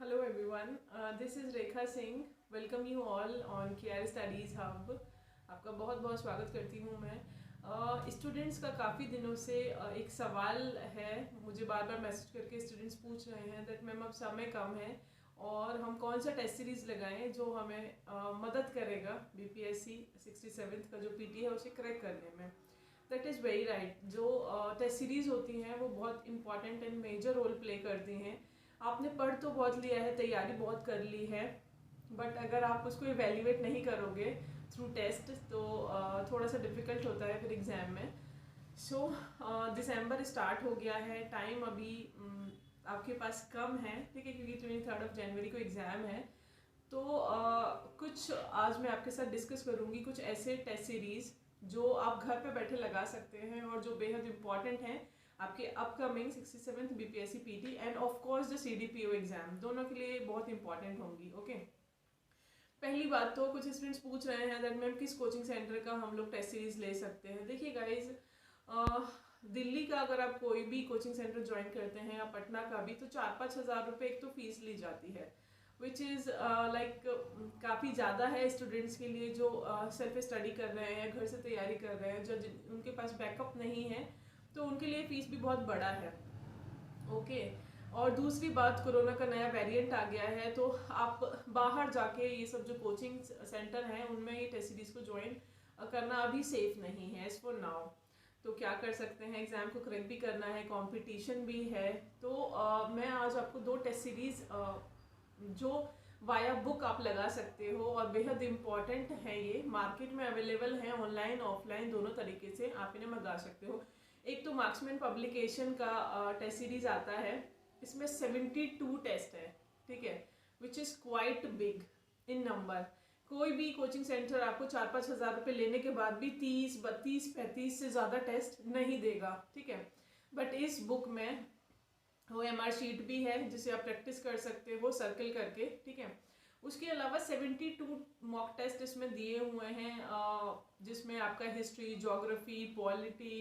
Hello everyone, this is Rekha Singh. Welcome you all on KR studies hub. आपका बहुत बहुत स्वागत करती हूँ मैं. स्टूडेंट्स का काफ़ी दिनों से एक सवाल है, मुझे बार बार मैसेज करके स्टूडेंट्स पूछ रहे हैं दैट मैम अब समय कम है और हम कौन सा टेस्ट सीरीज़ लगाएं जो हमें मदद करेगा बीपीएससी 67th का जो पीटी है उसे क्रैक करने में. That is very right. जो टेस्ट सीरीज़ होती हैं वो बहुत important and major role play करती हैं. आपने पढ़ तो बहुत लिया है, तैयारी बहुत कर ली है, बट अगर आप उसको इवेल्युएट नहीं करोगे थ्रू टेस्ट तो थोड़ा सा डिफ़िकल्ट होता है फिर एग्ज़ाम में. सो दिसंबर स्टार्ट हो गया है, टाइम अभी आपके पास कम है, ठीक है, क्योंकि 23 जनवरी को एग्ज़ाम है. तो कुछ आज मैं आपके साथ डिस्कस करूँगी कुछ ऐसे टेस्ट सीरीज़ जो आप घर पे बैठे लगा सकते हैं और जो बेहद इंपॉर्टेंट हैं आपके upcoming 67th BPSC PT end of course the CDPO exam, दोनों के लिए बहुत इंपॉर्टेंट होंगी. ओके, पहली बात तो कुछ स्टूडेंट्स पूछ रहे हैं दैट मैम किस कोचिंग सेंटर का हम लोग टेस्ट सीरीज ले सकते हैं. देखिए गाइज, दिल्ली का अगर आप कोई भी कोचिंग सेंटर ज्वाइन करते हैं या पटना का भी, तो 4-5 हज़ार रुपये एक तो फीस ली जाती है, विच इज़ लाइक काफ़ी ज़्यादा है स्टूडेंट्स के लिए जो सेल्फ स्टडी कर रहे हैं, घर से तैयारी कर रहे हैं, जो उनके पास बैकअप नहीं है तो उनके लिए फ़ीस भी बहुत बड़ा है. ओके, और दूसरी बात, कोरोना का नया वेरिएंट आ गया है तो आप बाहर जाके ये सब जो कोचिंग सेंटर हैं उनमें ये टेस्ट सीरीज़ को ज्वाइन करना अभी सेफ नहीं है एज फॉर नाउ. तो क्या कर सकते हैं, एग्ज़ाम को क्रैक भी करना है, कंपटीशन भी है. तो मैं आज आपको दो टेस्ट सीरीज़ जो वाया बुक आप लगा सकते हो और बेहद इम्पॉर्टेंट है, ये मार्केट में अवेलेबल है, ऑनलाइन ऑफलाइन दोनों तरीके से आप इन्हें मंगा सकते हो. एक तो मार्क्समैन पब्लिकेशन का टेस्ट सीरीज आता है, इसमें 72 टेस्ट है, ठीक है, which is quite big in number. कोई भी कोचिंग सेंटर आपको 4-5 हज़ार रुपये लेने के बाद भी 30, 32, 35 से ज़्यादा टेस्ट नहीं देगा, ठीक है. बट इस बुक में वो एमआर शीट भी है जिसे आप प्रैक्टिस कर सकते हो सर्कल करके, ठीक है. उसके अलावा 72 मॉक टेस्ट इसमें दिए हुए हैं, जिसमें आपका हिस्ट्री, ज्योग्राफी, पॉलिटी,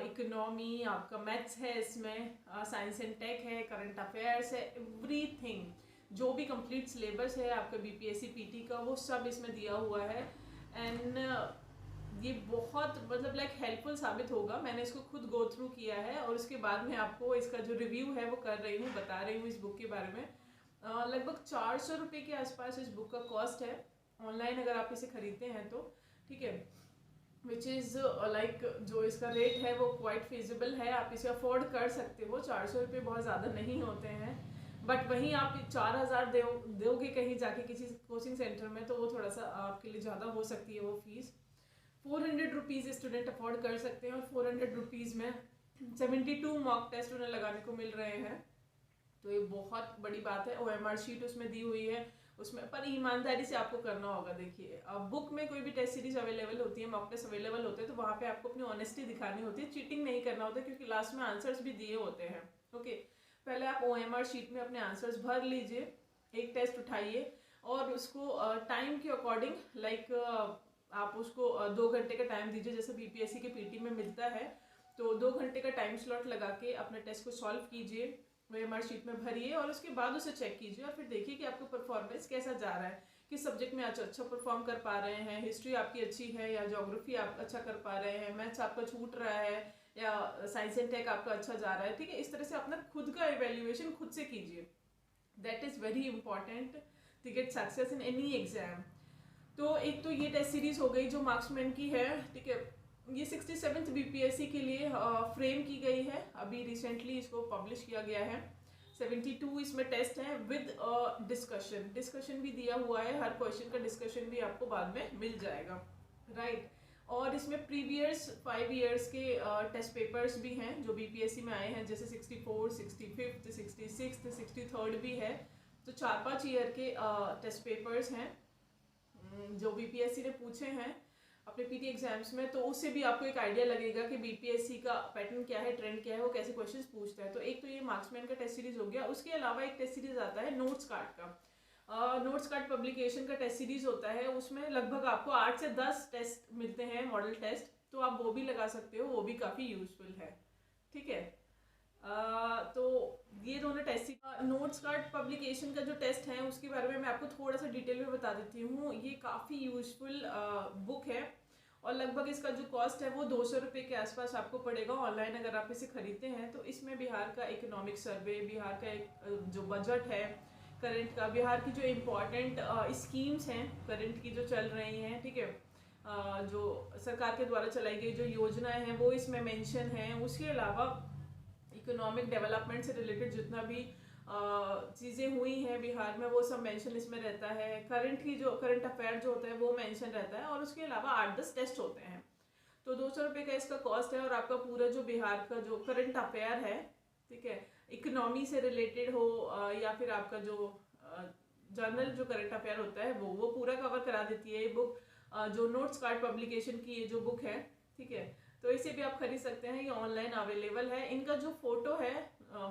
इकोनॉमी, आपका मैथ्स है, इसमें साइंस एंड टेक है, करंट अफेयर्स है, एवरीथिंग जो भी कंप्लीट सिलेबस है आपका बीपीएससी पीटी का वो सब इसमें दिया हुआ है. एंड ये बहुत मतलब लाइक हेल्पफुल साबित होगा. मैंने इसको खुद गो थ्रू किया है और उसके बाद में आपको इसका जो रिव्यू है वो कर रही हूँ, बता रही हूँ इस बुक के बारे में. लगभग 400 रुपये के आसपास इस बुक का कॉस्ट है ऑनलाइन अगर आप इसे खरीदते हैं तो, ठीक है, विच इज़ लाइक जो इसका रेट है वो क्वाइट फिजिबल है, आप इसे अफोर्ड कर सकते हो. 400 रुपये बहुत ज़्यादा नहीं होते हैं, बट वहीं आप 4,000 दोगे कहीं जाके किसी कोचिंग सेंटर में तो वो थोड़ा सा आपके लिए ज़्यादा हो सकती है वो फीस. 400 रुपीज़ स्टूडेंट अफोर्ड कर सकते हैं और 400 रुपीज़ में 72 मॉक टेस्ट उन्हें लगाने को मिल रहे हैं, तो ये बहुत बड़ी बात है. ओएमआर शीट उसमें दी हुई है, उसमें पर ईमानदारी से आपको करना होगा. देखिए, अब बुक में कोई भी टेस्ट सीरीज अवेलेबल होती है, मॉक टेस्ट अवेलेबल होते हैं, तो वहाँ पे आपको अपनी ऑनेस्टी दिखानी होती है, चीटिंग नहीं करना होता, क्योंकि लास्ट में आंसर्स भी दिए होते हैं. ओके, पहले आप ओएमआर शीट में अपने आंसर्स भर लीजिए, एक टेस्ट उठाइए और उसको टाइम के अकॉर्डिंग लाइक आप उसको 2 घंटे का टाइम दीजिए, जैसे बीपीएससी के पीटी में मिलता है. तो 2 घंटे का टाइम स्लॉट लगा के अपने टेस्ट को सॉल्व कीजिए, ओएमआर शीट में भरिए और उसके बाद उसे चेक कीजिए और फिर देखिए कि आपका परफॉर्मेंस कैसा जा रहा है, किस सब्जेक्ट में आज अच्छा परफॉर्म कर पा रहे हैं, हिस्ट्री आपकी अच्छी है या ज्योग्राफी आप अच्छा कर पा रहे हैं, मैथ्स आपका छूट रहा है या साइंस एंड टेक आपका अच्छा जा रहा है, ठीक है. इस तरह से अपना खुद का इवेल्युएशन खुद से कीजिए. That is very important to get success in any exam. तो एक तो ये टेस्ट सीरीज हो गई जो मार्क्समैन की है, ठीक है. ये 67th बीपीएससी के लिए फ्रेम की गई है, अभी रिसेंटली इसको पब्लिश किया गया है. 72 इसमें टेस्ट हैं विद डिस्कशन भी दिया हुआ है, हर क्वेश्चन का डिस्कशन भी आपको बाद में मिल जाएगा, राइट. और इसमें प्रीवियस 5 ईयर्स के टेस्ट पेपर्स भी हैं जो बीपीएससी में आए हैं, जैसे 64, 65, 66, 63 भी है. तो 4-5 ईयर के टेस्ट पेपर्स हैं जो बीपीएससी ने पूछे हैं अपने पीटी एग्जाम्स में, तो उससे भी आपको एक आइडिया लगेगा कि बीपीएससी का पैटर्न क्या है, ट्रेंड क्या है, वो कैसे क्वेश्चंस पूछता है. तो एक तो ये मार्क्समैन का टेस्ट सीरीज हो गया. उसके अलावा एक टेस्ट सीरीज आता है नोट्स कार्ड का. नोट्स कार्ड पब्लिकेशन का टेस्ट सीरीज होता है, उसमें लगभग आपको 8 से 10 टेस्ट मिलते हैं, मॉडल टेस्ट, तो आप वो भी लगा सकते हो, वो भी काफ़ी यूजफुल है, ठीक है. तो ये दोनों टेस्ट। नोट्स कार्ड पब्लिकेशन का जो टेस्ट है उसके बारे में मैं आपको थोड़ा सा डिटेल में बता देती हूँ। ये काफ़ी यूजफुल बुक है और लगभग इसका जो कॉस्ट है वो 200 रुपये के आसपास आपको पड़ेगा ऑनलाइन अगर आप इसे खरीदते हैं। तो इसमें बिहार का इकोनॉमिक सर्वे, बिहार का एक जो बजट है करंट का, बिहार की जो इम्पोर्टेंट स्कीम्स हैं करंट की जो चल रही हैं, ठीक है, जो सरकार के द्वारा चलाई गई जो योजनाएं हैं वो इसमें मेंशन है। उसके अलावा इकोनॉमिक डेवलपमेंट से रिलेटेड जितना भी चीज़ें हुई हैं बिहार में वो सब मेंशन इसमें रहता है। करंट अफेयर जो होता है वो मेंशन रहता है और उसके अलावा 8-10 टेस्ट होते हैं। तो 200 रुपये का इसका कॉस्ट है और आपका पूरा जो बिहार का जो करंट अफेयर है, ठीक है, इकोनॉमी से रिलेटेड हो या फिर आपका जो जर्नल जो करंट अफेयर होता है वो पूरा कवर करा देती है ये बुक। जो नोट्स कार्ड पब्लिकेशन की ये जो बुक है, ठीक है, तो इसे भी आप खरीद सकते हैं। ये ऑनलाइन अवेलेबल है। इनका जो फोटो है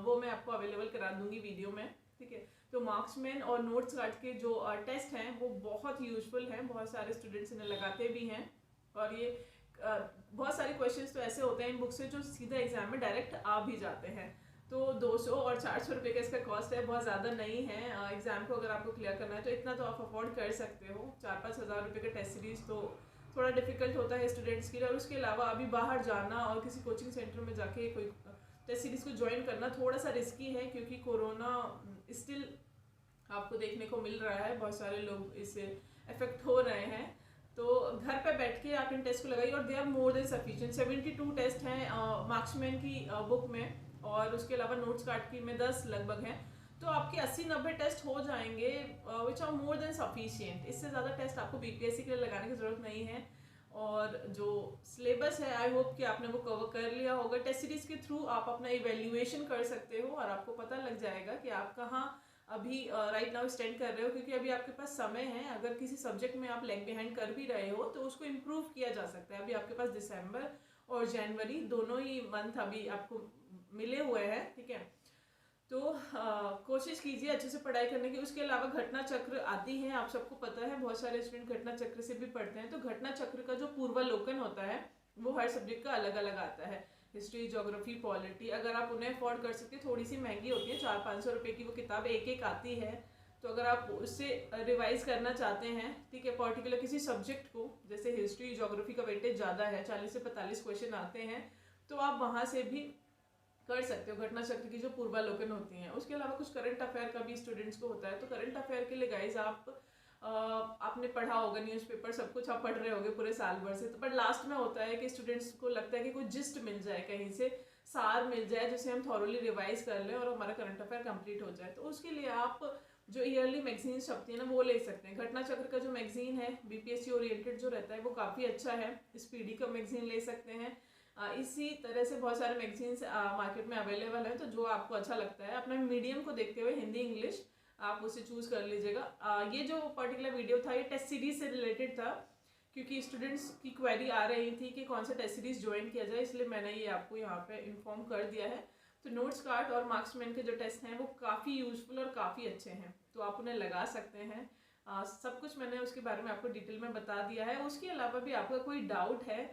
वो मैं आपको अवेलेबल करा दूंगी वीडियो में, ठीक है। तो मार्क्समैन और नोट्स कार्ड के जो टेस्ट हैं वो बहुत यूजफुल हैं, बहुत सारे स्टूडेंट्स इन्हें लगाते भी हैं और ये बहुत सारे क्वेश्चंस तो ऐसे होते हैं इन बुक से जो सीधा एग्जाम में डायरेक्ट आ भी जाते हैं। तो 200 और 400 रुपये का इसका कॉस्ट है, बहुत ज़्यादा नहीं है। एग्जाम को अगर आपको क्लियर करना है तो इतना तो आप अफोर्ड कर सकते हो। 4-5 हज़ार रुपये का टेस्ट सीरीज़ तो थोड़ा डिफिकल्ट होता है स्टूडेंट्स के लिए। और उसके अलावा अभी बाहर जाना और किसी कोचिंग सेंटर में जाके कोई टेस्ट सीरीज़ को ज्वाइन करना थोड़ा सा रिस्की है क्योंकि कोरोना स्टिल आपको देखने को मिल रहा है, बहुत सारे लोग इससे अफेक्ट हो रहे हैं। तो घर पे बैठ के आप इन टेस्ट को लगाइए और they are more than sufficient. 72 test हैं मार्क्समैन की बुक में और उसके अलावा नोट्स कार्ड की में 10 लगभग हैं। तो आपके 80-90 टेस्ट हो जाएंगे which are more than sufficient. इससे ज़्यादा टेस्ट आपको बीपीएससी के लिए लगाने की ज़रूरत नहीं है। और जो सिलेबस है आई होप कि आपने वो कवर कर लिया होगा। टेस्ट सीरीज़ के थ्रू आप अपना इवेल्युएशन कर सकते हो और आपको पता लग जाएगा कि आप कहाँ अभी राइट नाउ स्टैंड कर रहे हो, क्योंकि अभी आपके पास समय है। अगर किसी सब्जेक्ट में आप लैग बिहाइंड कर भी रहे हो तो उसको इम्प्रूव किया जा सकता है। अभी आपके पास दिसंबर और जनवरी दोनों ही मंथ अभी आपको मिले हुए हैं, ठीक है। तो कोशिश कीजिए अच्छे से पढ़ाई करने की। उसके अलावा घटना चक्र आती है, आप सबको पता है, बहुत सारे स्टूडेंट घटना चक्र से भी पढ़ते हैं। तो घटना चक्र का जो पूर्वालोकन होता है वो हर सब्जेक्ट का अलग अलग आता है। हिस्ट्री, ज्योग्राफी, पॉलिटी, अगर आप उन्हें अफोर्ड कर सकते हैं, थोड़ी सी महंगी होती है, 400-500 रुपये की वो किताब एक आती है। तो अगर आप उससे रिवाइज करना चाहते हैं, ठीक है, पर्टिकुलर किसी सब्जेक्ट को, जैसे हिस्ट्री ज्योग्राफी का वेटेज ज़्यादा है, 40 से 45 क्वेश्चन आते हैं, तो आप वहाँ से भी कर सकते हो घटना चक्र की जो पूर्वालोकन होती हैं। उसके अलावा कुछ करंट अफेयर का भी स्टूडेंट्स को होता है। तो करंट अफेयर के लिए गाइज आपने पढ़ा होगा न्यूज़पेपर, सब कुछ आप पढ़ रहे होगे पूरे साल भर से, तो पर लास्ट में होता है कि स्टूडेंट्स को लगता है कि कोई जिस्ट मिल जाए, कहीं से सार मिल जाए जिसे हम थॉरोली रिवाइज कर लें और हमारा करंट अफेयर कंप्लीट हो जाए। तो उसके लिए आप जो ईयरली मैगजीन छपती है ना वो ले सकते हैं। घटना चक्र का जो मैगजीन है बीपीएससी ओरिएंटेड जो रहता है वो काफ़ी अच्छा है। स्पीडी का मैगजीन ले सकते हैं। इसी तरह से बहुत सारे मैगजीन्स मार्केट में अवेलेबल हैं। तो जो आपको अच्छा लगता है अपने मीडियम को देखते हुए, हिंदी इंग्लिश, आप उसे चूज़ कर लीजिएगा। ये जो पर्टिकुलर वीडियो था ये टेस्ट सीरीज से रिलेटेड था, क्योंकि स्टूडेंट्स की क्वेरी आ रही थी कि कौन सा टेस्ट सीरीज ज्वाइन किया जाए, इसलिए मैंने ये आपको यहाँ पे इन्फॉर्म कर दिया है। तो नोट्स कार्ड और मार्क्समैन के जो टेस्ट हैं वो काफ़ी यूजफुल और काफ़ी अच्छे हैं, तो आप उन्हें लगा सकते हैं। सब कुछ मैंने उसके बारे में आपको डिटेल में बता दिया है। उसके अलावा भी आपका कोई डाउट है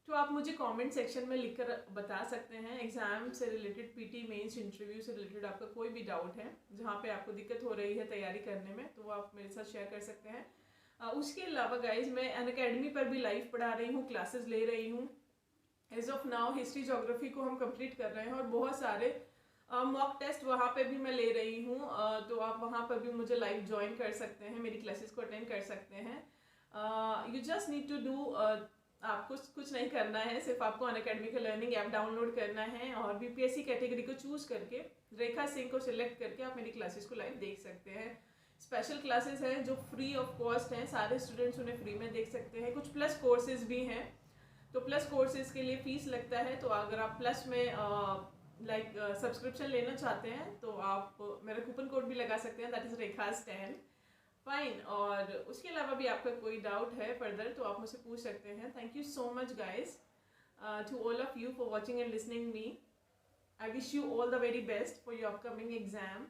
तो आप मुझे कमेंट सेक्शन में लिखकर बता सकते हैं। एग्जाम से रिलेटेड, पीटी मेंस, इंटरव्यू से रिलेटेड आपका कोई भी डाउट है जहाँ पे आपको दिक्कत हो रही है तैयारी करने में, तो वो आप मेरे साथ शेयर कर सकते हैं। उसके अलावा गाइज मैं अनअकैडमी पर भी लाइव पढ़ा रही हूँ, क्लासेस ले रही हूँ। As of now history geography को हम कंप्लीट कर रहे हैं और बहुत सारे मॉक टेस्ट वहाँ पे भी मैं ले रही हूँ। तो आप वहाँ पर भी मुझे लाइव ज्वाइन कर सकते हैं, मेरी क्लासेस को अटेंड कर सकते हैं। You just need to do, आपको कुछ नहीं करना है, सिर्फ आपको अनअकैडमी का लर्निंग ऐप डाउनलोड करना है और बीपीएससी कैटेगरी को चूज करके रेखा सिंह को सिलेक्ट करके आप मेरी क्लासेस को लाइव देख सकते हैं। स्पेशल क्लासेस हैं जो फ्री ऑफ कॉस्ट हैं, सारे स्टूडेंट्स उन्हें फ्री में देख सकते हैं। कुछ प्लस कोर्सेज भी हैं, तो प्लस कोर्सेज के लिए फीस लगता है। तो अगर आप प्लस में सब्सक्रिप्शन लेना चाहते हैं तो आप मेरा कूपन कोड भी लगा सकते हैं, दैट इज़ रेखा10 फाइन। और उसके अलावा भी आपका कोई डाउट है फर्दर तो आप मुझसे पूछ सकते हैं। Thank you so much guys to all of you for watching and listening me. I wish you all the very best for your upcoming exam.